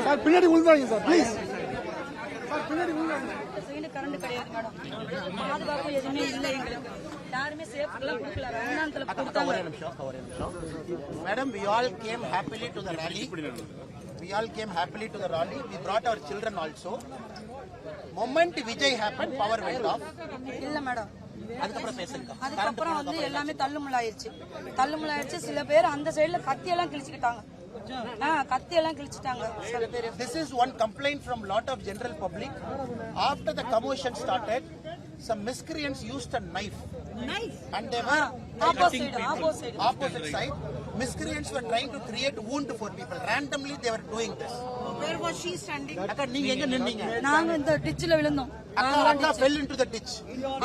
Sir பின்னாடி உள்வாங்க sir please. Sir பின்னாடி உள்வாங்க. கரண்ட் கிடையாது மேடம், பாதுகாப்பு எதுவுமே இல்லை எங்களுக்கு. யாருமே சேஃப்டிலாம் கொடுக்கல. ரமணான்ல கொடுத்தாங்க. ஒரே நிமிஷம். Madam, we all came happily to the rally. We all came happily to the rally. We brought our children also. Moment Vijay happened, power went off. இல்ல மேடம், அதுக்கப்புறம் பேசுங்க. அதுக்கப்புறம் வந்து எல்லாமே தள்ளுமுள்ளாயிருச்சு. சில பேர் அந்த சைடுல கத்தியெல்லாம் கிழிச்சுக்கிட்டாங்க. சில பேர். This is one complaint from lot of general public. After the commotion started, some miscreants used a knife. And they were opposite side. Miscreants were trying to create wound for people. Randomly they were doing this. Where was she standing? அக்கா நீங்க எங்க நின்னீங்க? நாங்க இந்த டிட்ச்ல விழுந்தோம். அக்கா fell into the ditch.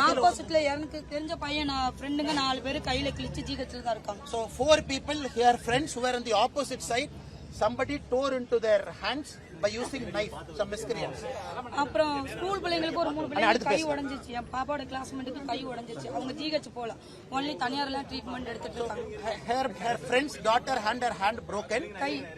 ஆப்போசிட்ல எனக்கு தெரிஞ்ச பையன் ஃப்ரெண்டுங்க 4 பேர் கையில கிழிச்சு ஜிஹெச்ல தான் இருக்காங்க. So 4 people here, friends who were on the opposite side, somebody tore into their hands by using knife, some miscreants. அப்புறம் ஸ்கூல் பிள்ளைங்களுக்கு ஒரு 3 பிள்ளைங்க கை உடைஞ்சிச்சு. என் பாப்பாவோட கிளாஸ்மேட்டுக்கு கை உடைஞ்சிச்சு. அவங்க ஜிஹெச் போல ஒன்லி தனியார்லாம் ட்ரீட்மெண்ட் எடுத்துட்டு இருக்காங்க. Her friend's daughter had her hand broken,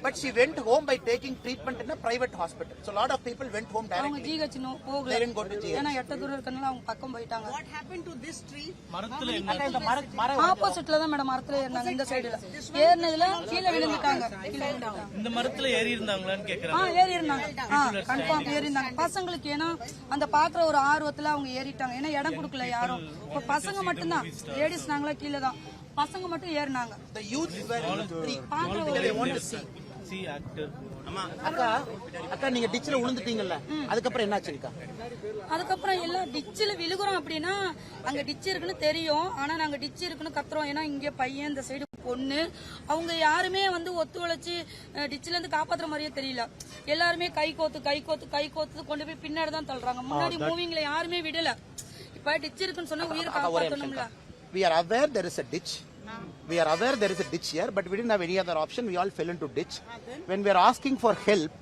but she went home by taking treatment in a private hospital. So a lot of people went home directly. அவங்க ஜிஹெச் போகல. They didn't go to GH. ஏனா எட்ட தூரம் இருக்கனால அவங்க பக்கம் போயிட்டாங்க. What happened to this tree? மரத்துல என்ன? ஆப்போசிட்ல தான் மேடம் மரத்துல ஏறினாங்க. இந்த சைடுல ஏறினதுல கீழ விழுந்துட்டாங்க. இந்த மரத்துல ஏறி இருந்தாங்களான்னு கேக்குறாங்க. ஏறி இருந்தாங்க. கன்ஃபார்ம் ஏறி இருந்தாங்க. பசங்களுக்கு ஏன்னா அந்த பாக்குற ஒரு ஆர்வத்துல அவங்க ஏறிட்டாங்க. ஏன்னா இடம் கொடுக்கல யாரும். இப்ப பசங்க மட்டும்தான், லேடிஸ் நாங்களா கீழே தான், பசங்க மட்டும் ஏறினாங்க. The youth were in the tree. They want to see actor. அக்கா நீங்க டிச்ல விழுந்துட்டீங்கல்ல, அதுக்கப்புறம் என்னாச்சுக்கா? அதுக்கப்புறம் எல்லாம் டிச்சில விழுகுறோம். அப்படின்னா அங்க டிச் இருக்குன்னு தெரியும். ஆனா நாங்க டிச் இருக்குன்னு கத்துறோம். ஏன்னா இங்க பையன், இந்த சைடு பொண்ணு, அவங்க யாருமே வந்து ஒத்துழைச்சு டிச்சில இருந்து காப்பாத்துற மாதிரியே தெரியல. எல்லாருமே கை கோத்து கொண்டு போய் பின்னாடி தான் தள்ளுறாங்க. முன்னாடி மூவிங்ல யாருமே விடல. இப்ப டிச் இருக்குன்னு சொன்னா உயிர் காப்பாத்தணும்ல. We are aware there is a ditch. We are aware there is a ditch here, but we didn't have any other option. We all fell into ditch. When we are asking for help,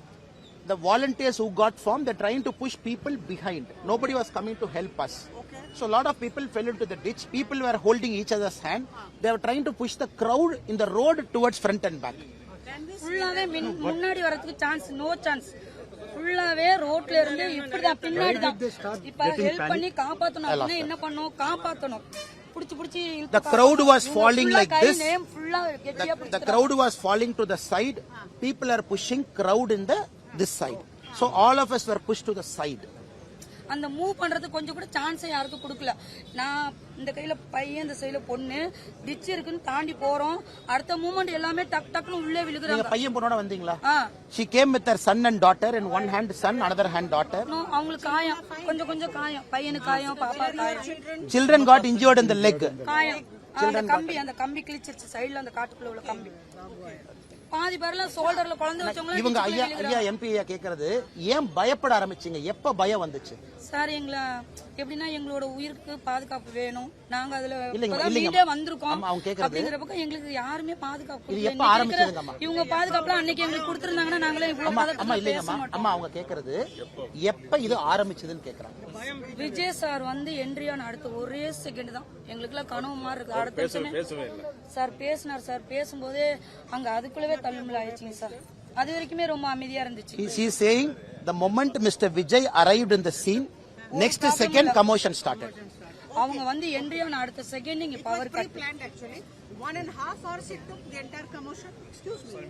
the volunteers who got formed, they're trying to push people behind. Nobody was coming to help us. So a lot of people fell into the ditch. People were holding each other's hand. They were trying to push the crowd in the road towards front and back. ஃபுல்லாவே முன்னாடி வரதுக்கு chance, no chance. ஃபுல்லாவே ரோட்ல இருந்து இப்படிதான் பின்னாடி தான். இப்ப ஹெல்ப் பண்ணி காப்பாத்தணும் அப்படின்னா என்ன பண்ணணும்? காப்பாத்தணும். புடிச்சு The crowd was falling like this. The crowd was falling to the side. People are pushing crowd in this side. So all of us were pushed to the side. அந்த மூவ் பண்றது கொஞ்சம் கூட சான்ஸே யாருக்கும் கொடுக்கல. நான் இந்த கையில பையன், இந்த சைடுல பொண்ணு, டிச் இருக்குன்னு தாண்டி போறோம். அடுத்த மூவ்மெண்ட் எல்லாமே டக்குன்னு உள்ளே விழுகுறாங்க. நீங்க பையன் பொண்ணோட வந்தீங்களா? She came with her son and daughter, in one hand son, another hand daughter. அவங்களுக்கு காயம், கொஞ்சம் காயம். பையனுக்கு காயம், பாப்பா காயம். Children got injured in the leg. காயம். அந்த கம்பி கிழிச்சிருச்சு சைடுல, அந்த காட்டுக்குள்ள உள்ள கம்பி. பாதி பேர்ல ஷோல்டர்ல குழந்தை வச்சவங்க. இவங்க ஐயா எம்பி கேக்குறது, ஏன் பயப்பட ஆரம்பிச்சீங்க? எப்ப பயம் வந்துச்சு சார்? எங்களை எப்படின்னா எங்களோட உயிருக்கு பாதுகாப்பு வேணும். நாங்க அதுல வீடே வந்திருக்கோம். அப்படிங்கிறப்ப எங்களுக்கு யாருமே பாதுகாப்பு. இவங்க பாதுகாப்புலாம் அன்னைக்கு எங்களுக்கு கொடுத்திருந்தாங்கன்னா நாங்களே இவ்வளவு பாதுகாப்பு. அம்மா அவங்க கேக்குறது எப்ப இது ஆரம்பிச்சதுன்னு கேக்குறாங்க. விஜய் சார் வந்து என்ட்ரியான அடுத்த ஒரே செகண்ட் தான் எங்களுக்கு எல்லாம் கனவு மாதிரி இருக்கு. அடுத்த சார் பேசினார். சார் பேசும்போதே அங்க அதுக்குள்ளவே தள்ளுமுள்ள ஆயிடுச்சுங்க சார். அது வரைக்குமே ரொம்ப அமைதியா இருந்துச்சு. He is saying the moment Mr. Vijay arrived in the scene, next second commotion started. அவங்க வந்து என்ட்ரியான அடுத்த செகண்ட் இங்க power cut. Planned actually 1.5 hours it took the entire commotion. Excuse me.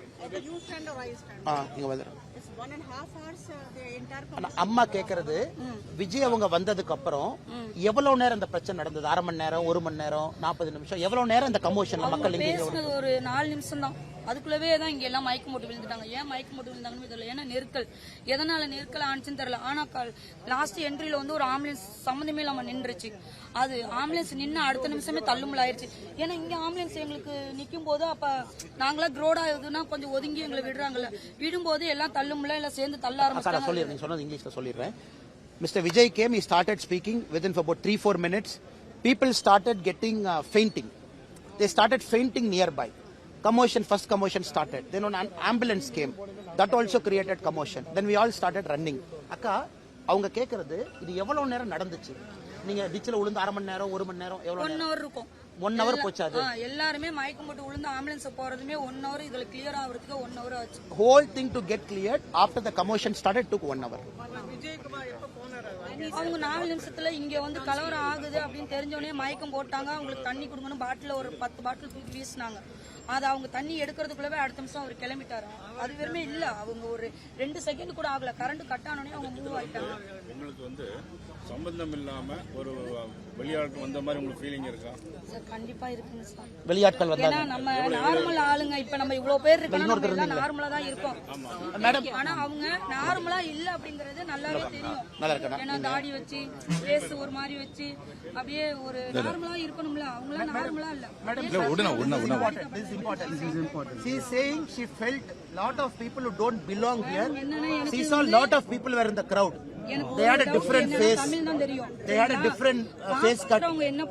You stand or I stand? இங்க வந்து It's 1.5 hours the entire commotion. அம்மா கேக்குறது, விஜய் அவங்க வந்ததுக்கு அப்புறம் எவ்வளவு நேரம் இந்த பிரச்சனை நடந்தது? 1/2 மணி நேரம், 1 மணி நேரம், 40 நிமிஷம், எவ்வளவு நேரம் இந்த கமோஷன் மக்கள் பேசுனது? ஒரு 4 நிமிஷம் தான். அதுக்குள்ளவே தான் இங்க எல்லாம் மயக்கம் போட்டு விழுந்துட்டாங்க. ஏன் மயக்கம் போட்டு விழுந்தாங்கன்னு தெரியல. ஏன்னா நெருக்கல், எதனால நெருக்கல் ஆனிச்சுன்னு தெரியல. ஆனா லாஸ்ட் என்ட்ரியில வந்து ஒரு ஆம்புலன்ஸ் சம்மந்தமே இல்லாம நின்றுச்சு. அது ஆம்புலன்ஸ் நின்று அடுத்த நிமிஷமே தள்ளுமுள்ள ஆயிருச்சு. ஏன்னா இங்க ஆம்புலன்ஸ் எங்களுக்கு நிக்கும் போது அப்ப நாங்களா க்ரோடா எதுனா கொஞ்சம் ஒதுங்கி எங்களை விடுறாங்கல்ல, விடும்போது எல்லாம் தள்ளுமுள்ள எல்லாம் சேர்ந்து தள்ள ஆரம்பிச்சாங்க. சொன்னது இங்கிலீஷ்ல சொல்லிடுறேன். Mr. Vijay came, he started speaking. Within about 3-4 minutes, people started getting fainting. They started fainting nearby. First commotion started. Then an ambulance came. That also created commotion. Then we all started running. அக்கா அவங்க கேக்குறது, இது எவ்வளவு நேரம் நடந்துச்சு? நீங்க டிச்ல விழுந்து 1/2 மணி நேரம், 1 மணி நேரம், எவ்வளவு நேரம்? 1 hour இருக்கும். 1 hour போச்சு அது. எல்லாருமே மயக்கம் போட்டு விழுந்து ஆம்புலன்ஸ் போறதுமே 1 hour, இதுல கிளியர் ஆகுறதுக்கு 1 hour ஆச்சு. Whole thing to get cleared after the commotion started took 1 hour. அவங்க 4 நிமிஷத்துல இங்க வந்து கலவரம் ஆகுது அப்படின்னு தெரிஞ்சோடனே மயக்கம் போட்டாங்க. அவங்களுக்கு தண்ணி கொடுக்கணும், பாட்டில ஒரு 10 பாட்டில் தூக்கி வீசினாங்க. அது அவங்க தண்ணி எடுக்கிறதுக்குள்ளவே அடுத்த நிமிஷம் அவர் கிளம்பிட்டாரு. அது வெறுமே இல்ல, அவங்க ஒரு 2 செகண்ட் கூட ஆகல, கரண்ட் கட் ஆனோடனே அவங்க மூவ் ஆயிட்டாங்க. உங்களுக்கு வந்து சம்பந்தம் இல்லாம ஒரு வெளியாட்கள் வந்த மாதிரி உங்களுக்கு ஃபீலிங் இருக்கா? சார் கண்டிப்பா இருக்குங்க சார். வெளியாட்கள் ஏன்னா வந்தாங்க. நம்ம நார்மல் ஆளுங்க, இப்ப நம்ம இவ்வளவு பேர் இருக்கோம், நார்மலா தான் இருக்கோம் மேடம். ஆனா அவங்க நார்மலா இல்ல அப்படிங்கறது நல்லாவே தெரியும். நல்லா இருக்கா? ஏன்னா தாடி வச்சு ஃபேஸ் ஒரு மாதிரி வச்சு அப்படியே ஒரு நார்மலா இருக்கணும்ல, அவங்கள நார்மலா இல்ல. This is important. She is saying she felt lot of people who don't belong here. She saw lot of people were in the crowd. They had a different face. Tamil தான் தெரியும். They had a different face cut. அவங்க என்ன